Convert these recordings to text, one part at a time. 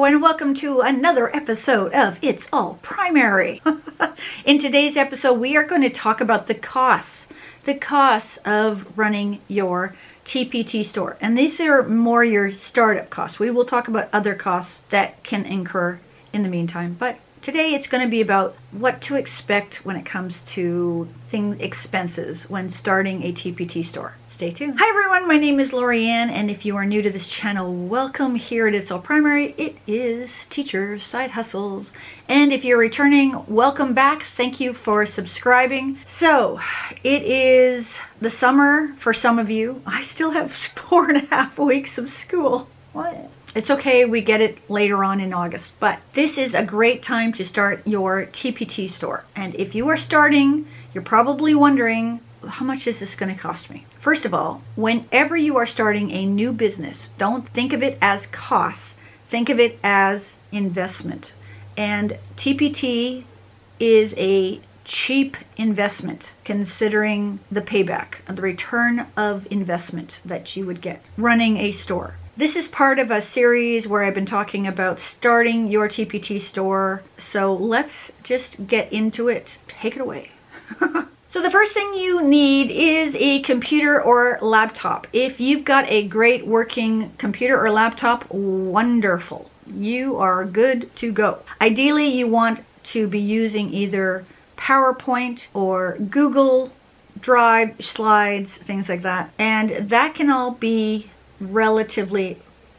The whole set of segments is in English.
and welcome to another episode of It's All Primary. In today's episode, we are going to talk about the costs of running your TPT store. And these are more your startup costs. We will talk about other costs that can incur in the meantime, but today it's going to be about what to expect when it comes to expenses when starting a TPT store. Stay tuned. Hi everyone, my name is Lorianne, and if you are new to this channel, welcome here at It's All Primary. It is Teachers Side Hustles. And if you're returning, welcome back. Thank you for subscribing. So, it is the summer for some of you. I still have 4.5 weeks of school. What? It's okay, we get it later on in August, but this is a great time to start your TPT store. And if you are starting, you're probably wondering, how much is this going to cost me? First of all, whenever you are starting a new business, don't think of it as costs, think of it as investment. And TPT is a cheap investment considering the payback, the return of investment that you would get running a store. This is part of a series where I've been talking about starting your TPT store. So let's just get into it. Take it away. So the first thing you need is a computer or laptop. If you've got a great working computer or laptop, wonderful. You are good to go. Ideally, you want to be using either PowerPoint or Google Drive, slides, things like that. And that can all be relatively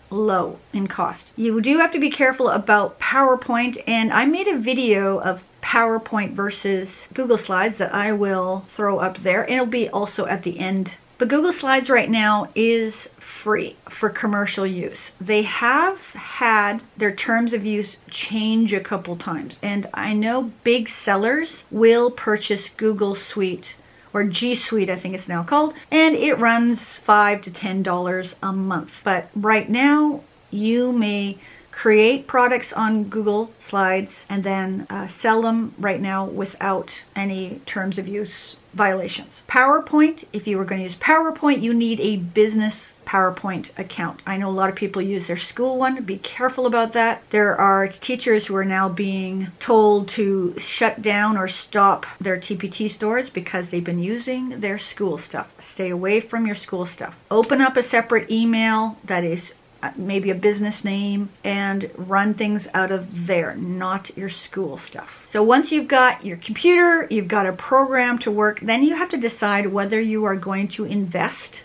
low in cost. You do have to be careful about PowerPoint, and I made a video of PowerPoint versus Google Slides that I will throw up there, and it'll be also at the end. But Google Slides right now is free for commercial use. They have had their terms of use change a couple times, and I know big sellers will purchase Google Suite or G Suite, I think it's now called, and it runs $5 to $10 a month. But right now, you may create products on Google Slides and then sell them right now without any terms of use violations. PowerPoint, if you were going to use PowerPoint, you need a business PowerPoint account. I know a lot of people use their school one. Be careful about that. There are teachers who are now being told to shut down or stop their TPT stores because they've been using their school stuff. Stay away from your school stuff. Open up a separate email that is maybe a business name and run things out of there, not your school stuff. So once you've got your computer, you've got a program to work, then you have to decide whether you are going to invest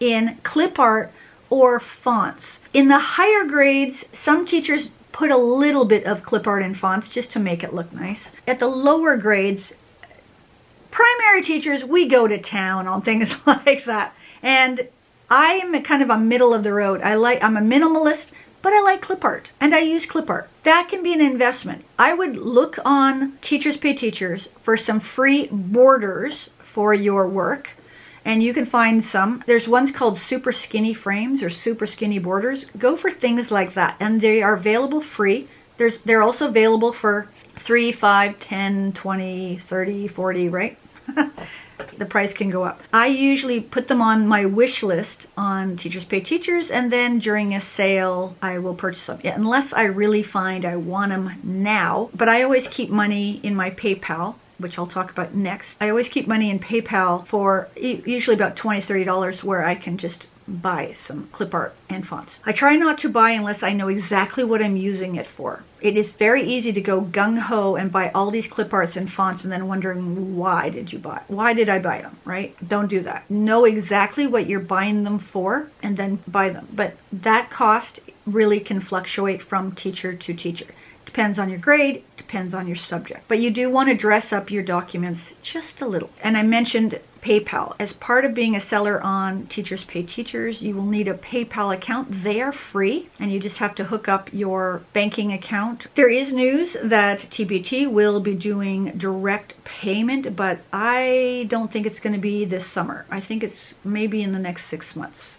in clip art or fonts. In the higher grades, some teachers put a little bit of clip art and fonts just to make it look nice. At the lower grades, primary teachers, we go to town on things like that. And I am kind of a middle of the road. I'm a minimalist, but I like clip art, and I use clip art. That can be an investment. I would look on Teachers Pay Teachers for some free borders for your work, and you can find some. There's ones called super skinny frames or super skinny borders. Go for things like that, and they are available free. They're also available for $3, $5, $10, $20, $30, $40, right? The price can go up. I usually put them on my wish list on Teachers Pay Teachers, and then during a sale, I will purchase them. Yeah, unless I really find I want them now. But I always keep money in my PayPal, which I'll talk about next. I always keep money in PayPal for usually about $20, $30 where I can just buy some clip art and fonts. I try not to buy unless I know exactly what I'm using it for. It is very easy to go gung-ho and buy all these clip arts and fonts and then wondering, why did I buy them, right? Don't do that. Know exactly what you're buying them for and then buy them. But that cost really can fluctuate from teacher to teacher. Depends on your grade, depends on your subject. But you do want to dress up your documents just a little. And I mentioned PayPal. As part of being a seller on Teachers Pay Teachers, you will need a PayPal account. They are free, and you just have to hook up your banking account. There is news that TPT will be doing direct payment, but I don't think it's going to be this summer. I think it's maybe in the next 6 months.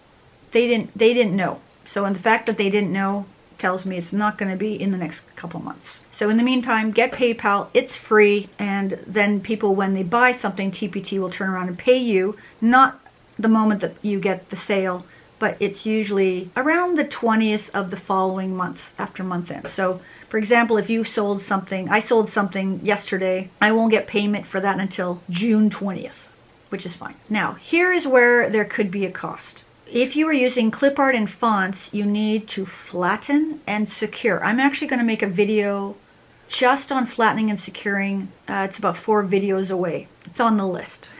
They didn't know. So in the fact that they didn't know tells me it's not going to be in the next couple months. So in the meantime, get PayPal. It's free, and then people, when they buy something, TPT will turn around and pay you, not the moment that you get the sale, but it's usually around the 20th of the following month after month end. So for example, if you sold something, I sold something yesterday, I won't get payment for that until June 20th, which is fine. Now, here is where there could be a cost. If you are using clip art and fonts, you need to flatten and secure. I'm actually going to make a video just on flattening and securing. It's about 4 videos away. It's on the list.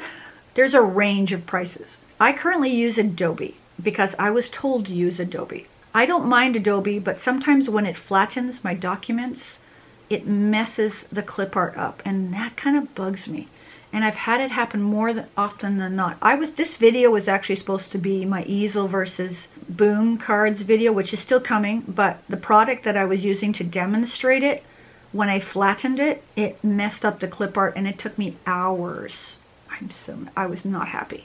There's a range of prices. I currently use Adobe because I was told to use Adobe. I don't mind Adobe, but sometimes when it flattens my documents, it messes the clip art up, and that kind of bugs me. And I've had it happen more often than not. This video was actually supposed to be my easel versus boom cards video, which is still coming, but the product that I was using to demonstrate it, when I flattened it, it messed up the clip art, and it took me hours. I was not happy.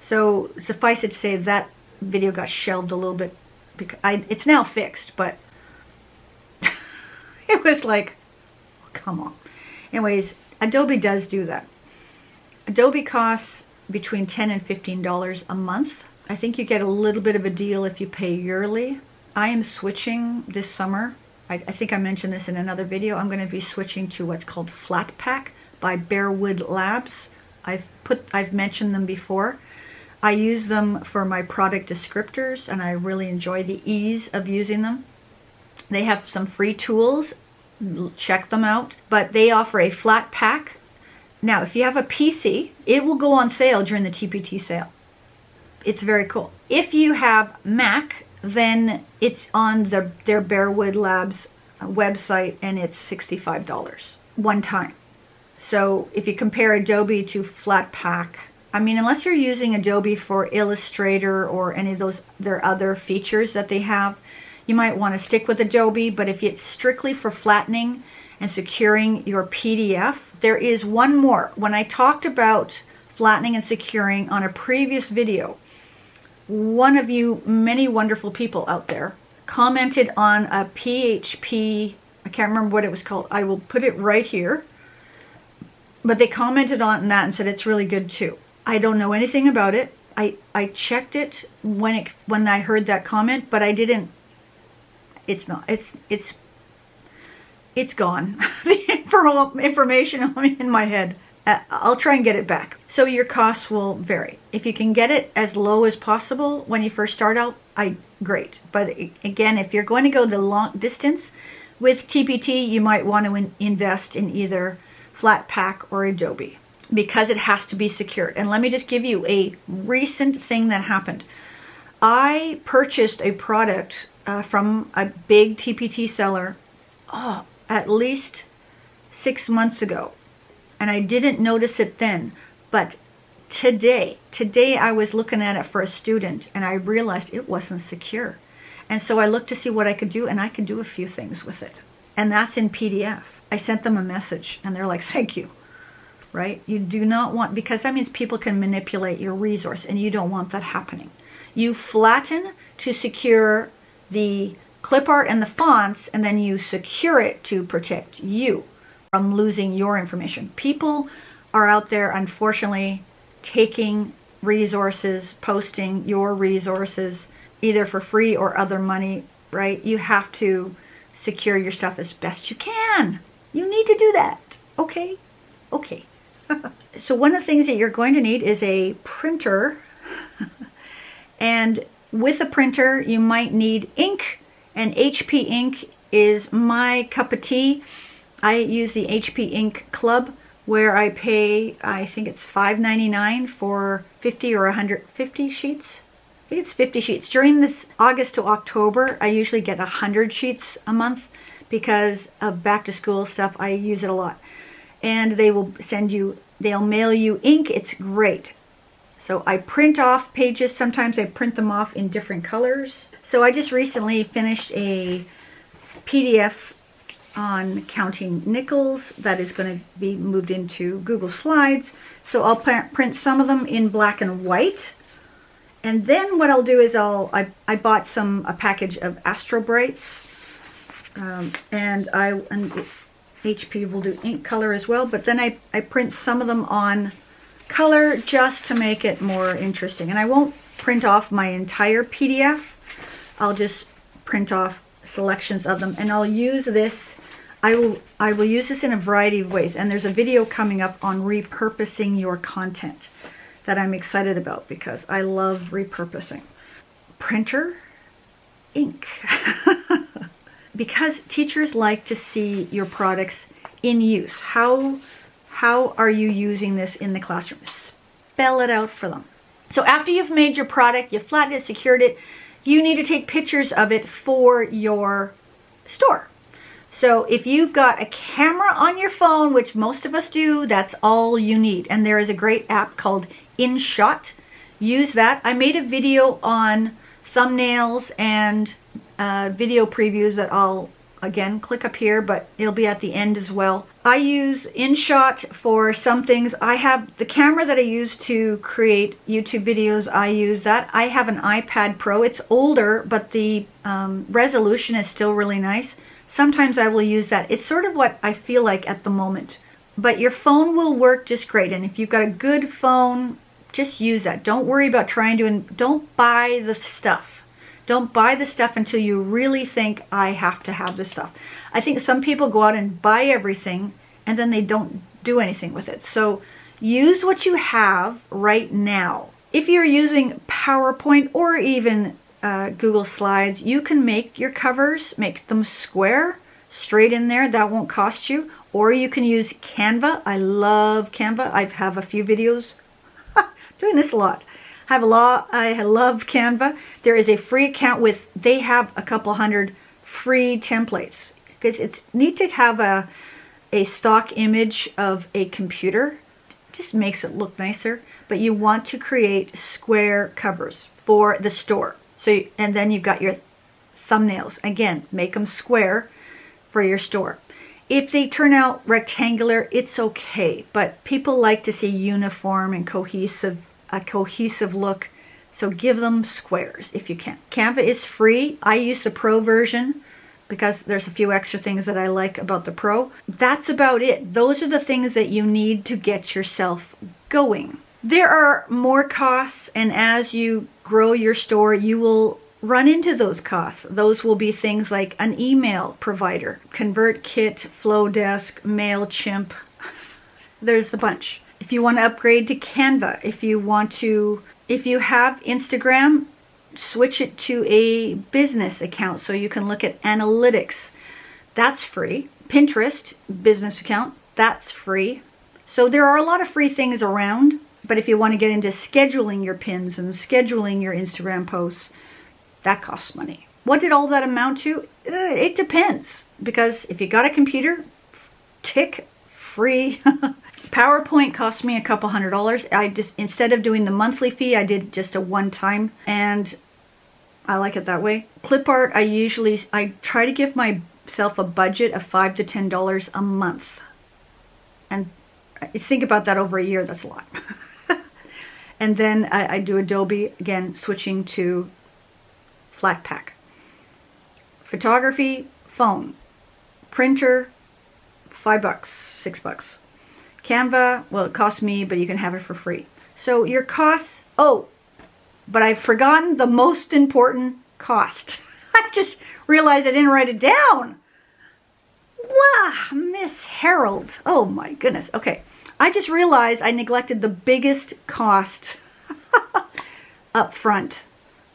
So suffice it to say that video got shelved a little bit because it's now fixed, but it was like, oh, come on. Anyways, Adobe does do that. Adobe costs between $10 and $15 a month. I think you get a little bit of a deal if you pay yearly. I am switching this summer. I think I mentioned this in another video. I'm going to be switching to what's called FLATPAK by BEARWOOD Labs. I've mentioned them before. I use them for my product descriptors, and I really enjoy the ease of using them. They have some free tools. Check them out. But they offer a FLATPAK. Now, if you have a PC, it will go on sale during the TPT sale. It's very cool. If you have Mac, then it's on their BEARWOOD Labs website, and it's $65 one time. So if you compare Adobe to FLATPAK, I mean, unless you're using Adobe for Illustrator or any of their other features that they have, you might want to stick with Adobe. But if it's strictly for flattening and securing your PDF, there is one more. When I talked about flattening and securing on a previous video, one of you many wonderful people out there commented on a PHP, I can't remember what it was called. I will put it right here. But they commented on that and said it's really good too. I don't know anything about it. I checked it when I heard that comment, but I didn't. It's not. It's gone. The information in my head. I'll try and get it back. So your costs will vary. If you can get it as low as possible when you first start out, great. But again, if you're going to go the long distance with TPT, you might want to invest in either FLATPAK or Adobe because it has to be secured. And let me just give you a recent thing that happened. I purchased a product from a big TPT seller at least 6 months ago, and I didn't notice it then, but today I was looking at it for a student, and I realized it wasn't secure. And so I looked to see what I could do, and I could do a few things with it. And that's in PDF. I sent them a message, and they're like, thank you, right? You do not want, because that means people can manipulate your resource, and you don't want that happening. You flatten to secure the clip art and the fonts, and then you secure it to protect you from losing your information. People are out there, unfortunately, taking resources, posting your resources, either for free or other money, right? You have to secure your stuff as best you can. You need to do that. Okay? Okay. So one of the things that you're going to need is a printer. And with a printer, you might need ink. And HP ink is my cup of tea. I use the HP ink club where I pay, I think it's $5.99 for 50 or 150 sheets. I think it's 50 sheets. During this August to October, I usually get 100 sheets a month because of back to school stuff. I use it a lot. And they will they'll mail you ink. It's great. So I print off pages. Sometimes I print them off in different colors. So I just recently finished a PDF on counting nickels that is going to be moved into Google Slides. So I'll print some of them in black and white. And then what I'll do is I bought a package of Astro Brights, and HP will do ink color as well. But then I print some of them on color just to make it more interesting. And I won't print off my entire PDF. I'll just print off selections of them, and I'll use this. I will use this in a variety of ways, and there's a video coming up on repurposing your content that I'm excited about because I love repurposing. Printer, ink. Because teachers like to see your products in use. How are you using this in the classroom? Spell it out for them. So after you've made your product, you flattened it, secured it, you need to take pictures of it for your store. So if you've got a camera on your phone, which most of us do, that's all you need. And there is a great app called InShot. Use that. I made a video on thumbnails and video previews that I'll, again, click up here, but it'll be at the end as well. I use InShot for some things. I have the camera that I use to create YouTube videos. I use that. I have an iPad Pro. It's older, but the resolution is still really nice. Sometimes I will use that. It's sort of what I feel like at the moment. But your phone will work just great. And if you've got a good phone, just use that. Don't worry about trying to, don't buy the stuff. Don't buy the stuff until you really think, I have to have this stuff. I think some people go out and buy everything and then they don't do anything with it. So use what you have right now. If you're using PowerPoint or even Google Slides, you can make your covers, make them square, straight in there. That won't cost you. Or you can use Canva. I love Canva. I have a few videos doing this a lot. I love Canva. There is a free account with, they have a couple hundred free templates. Because it's neat to have a stock image of a computer. It just makes it look nicer. But you want to create square covers for the store. So, and then you've got your thumbnails. Again, make them square for your store. If they turn out rectangular, it's okay. But people like to see uniform and a cohesive look. So give them squares if you can. Canva is free. I use the Pro version because there's a few extra things that I like about the Pro. That's about it. Those are the things that you need to get yourself going. There are more costs, and as you grow your store, you will run into those costs. Those will be things like an email provider, ConvertKit, Flowdesk, MailChimp. There's a bunch. If you want to upgrade to Canva, if you have Instagram, switch it to a business account so you can look at analytics. That's free. Pinterest, business account, that's free. So there are a lot of free things around. But if you want to get into scheduling your pins and scheduling your Instagram posts, that costs money. What did all that amount to? It depends. Because if you got a computer, tick, free. PowerPoint cost me a couple $100. I just, instead of doing the monthly fee, I did just a one-time, and I like it that way. Clip art, I try to give myself a budget of $5 to $10 a month. And think about that over a year, that's a lot. And then I do Adobe, again, switching to FLATPAK. Photography, phone. Printer, $5, $6. Canva, well, it costs me, but you can have it for free. So your costs, but I've forgotten the most important cost. I just realized I didn't write it down. Wow, Miss Harold. Oh my goodness. Okay. I just realized I neglected the biggest cost up front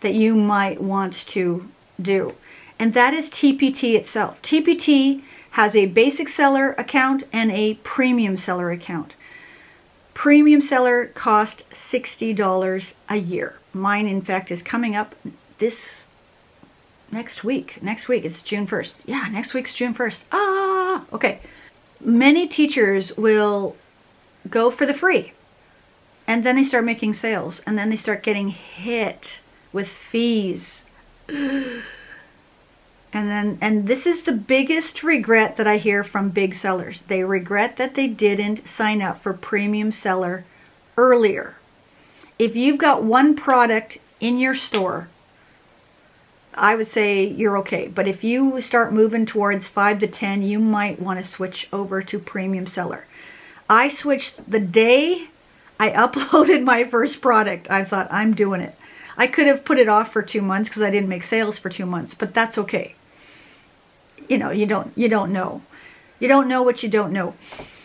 that you might want to do. And that is TPT itself. TPT has a basic seller account and a premium seller account. Premium seller cost $60 a year. Mine, in fact, is coming up this next week. Next week, it's June 1st. Yeah, next week's June 1st. Okay. Many teachers will go for the free, and then they start making sales, and then they start getting hit with fees. And this is the biggest regret that I hear from big sellers. They regret that they didn't sign up for premium seller earlier. If you've got one product in your store, I would say you're okay. But if you start moving towards 5 to 10, you might want to switch over to premium seller. I switched the day I uploaded my first product. I thought, I'm doing it. I could have put it off for 2 months because I didn't make sales for 2 months, but that's okay. You know, you don't know. You don't know what you don't know.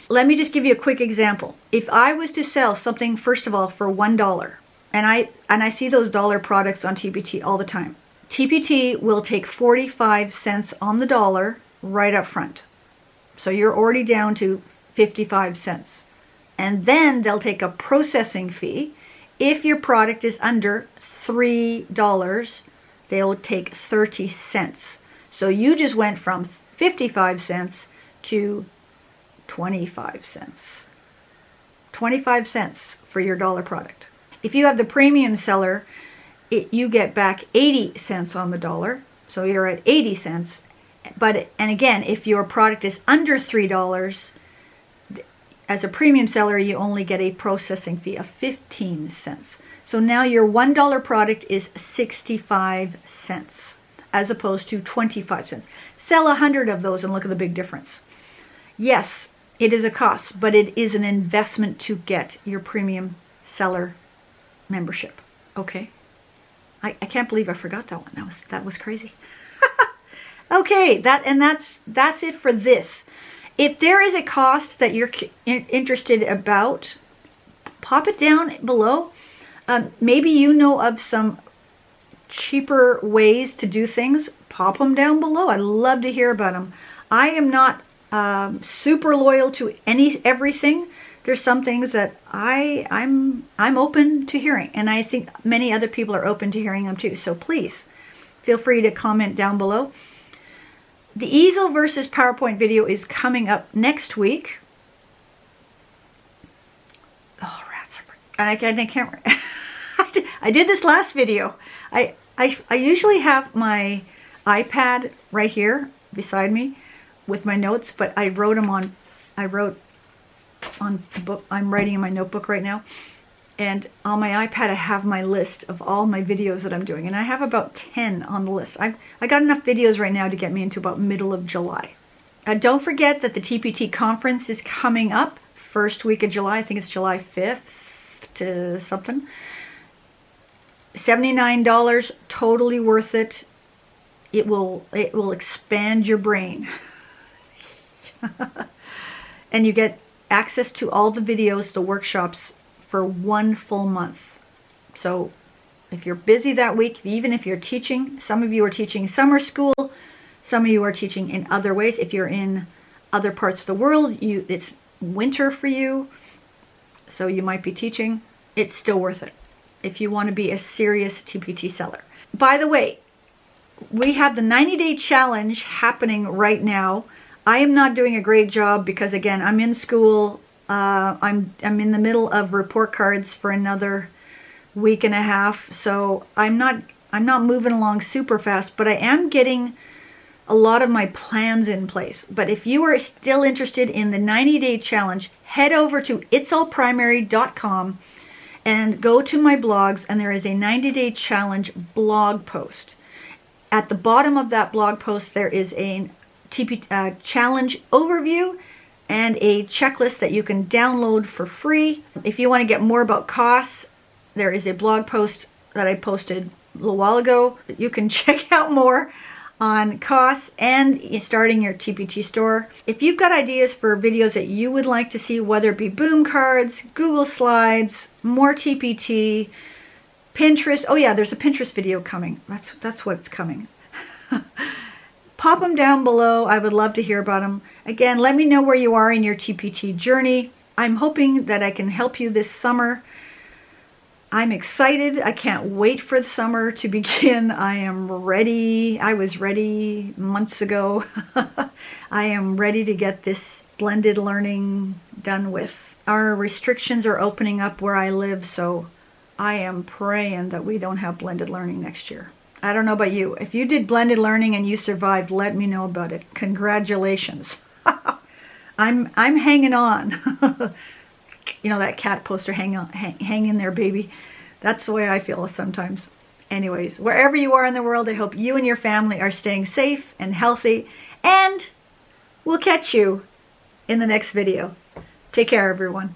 Let me just give you a quick example. If I was to sell something, first of all, for $1, and I see those dollar products on TPT all the time. TPT will take 45 cents on the dollar right up front. So you're already down to 55 cents. And then they'll take a processing fee. If your product is under $3, they'll take 30 cents. So you just went from 55 cents to 25 cents. 25 cents for your dollar product. If you have the premium seller, you get back 80 cents on the dollar. So you're at 80 cents. And again, if your product is under $3, as a premium seller, you only get a processing fee of 15 cents. So now your $1 product is 65 cents as opposed to 25 cents. Sell 100 of those and look at the big difference. Yes, it is a cost, but it is an investment to get your premium seller membership. Okay? I can't believe I forgot that one. That was crazy. Okay, that's it for this. If there is a cost that you're interested about, pop it down below. Maybe you know of some cheaper ways to do things. Pop them down below. I'd love to hear about them. I am not super loyal to everything. There's some things that I'm open to hearing, and I think many other people are open to hearing them too. So please feel free to comment down below. The easel versus PowerPoint video is coming up next week. Oh, rats! And I can't. I did this last video. I usually have my iPad right here beside me with my notes, but I wrote on the book. I'm writing in my notebook right now, and on my iPad I have my list of all my videos that I'm doing, and I have about 10 on the list. I got enough videos right now to get me into about middle of July. Don't forget that the TPT conference is coming up first week of July. I think it's July 5th to something. $79, totally worth it. It will expand your brain. And you get access to all the videos, the workshops, for 1 full month. So if you're busy that week, even if you're teaching, some of you are teaching summer school, some of you are teaching in other ways. If you're in other parts of the world, it's winter for you, so you might be teaching. It's still worth it if you want to be a serious TPT seller. By the way, we have the 90-day challenge happening right now. I am not doing a great job because, again, I'm in school. I'm in the middle of report cards for another week and a half, so I'm not moving along super fast, but I am getting a lot of my plans in place. But if you are still interested in the 90-day challenge, head over to itsallprimary.com and go to my blogs, and there is a 90-day challenge blog post. At the bottom of that blog post, there is a TP challenge overview and a checklist that you can download for free. If you want to get more about costs, there is a blog post that I posted a little while ago. You can check out more on costs and starting your TPT store. If you've got ideas for videos that you would like to see, whether it be boom cards, Google Slides, more TPT, Pinterest. Oh yeah, there's a Pinterest video coming. That's what's coming. Pop them down below. I would love to hear about them. Again, let me know where you are in your TPT journey. I'm hoping that I can help you this summer. I'm excited. I can't wait for the summer to begin. I am ready. I was ready months ago. I am ready to get this blended learning done with. Our restrictions are opening up where I live, so I am praying that we don't have blended learning next year. I don't know about you. If you did blended learning and you survived, let me know about it. Congratulations. I'm hanging on. You know that cat poster, hang in there, baby. That's the way I feel sometimes. Anyways, wherever you are in the world, I hope you and your family are staying safe and healthy, and we'll catch you in the next video. Take care, everyone.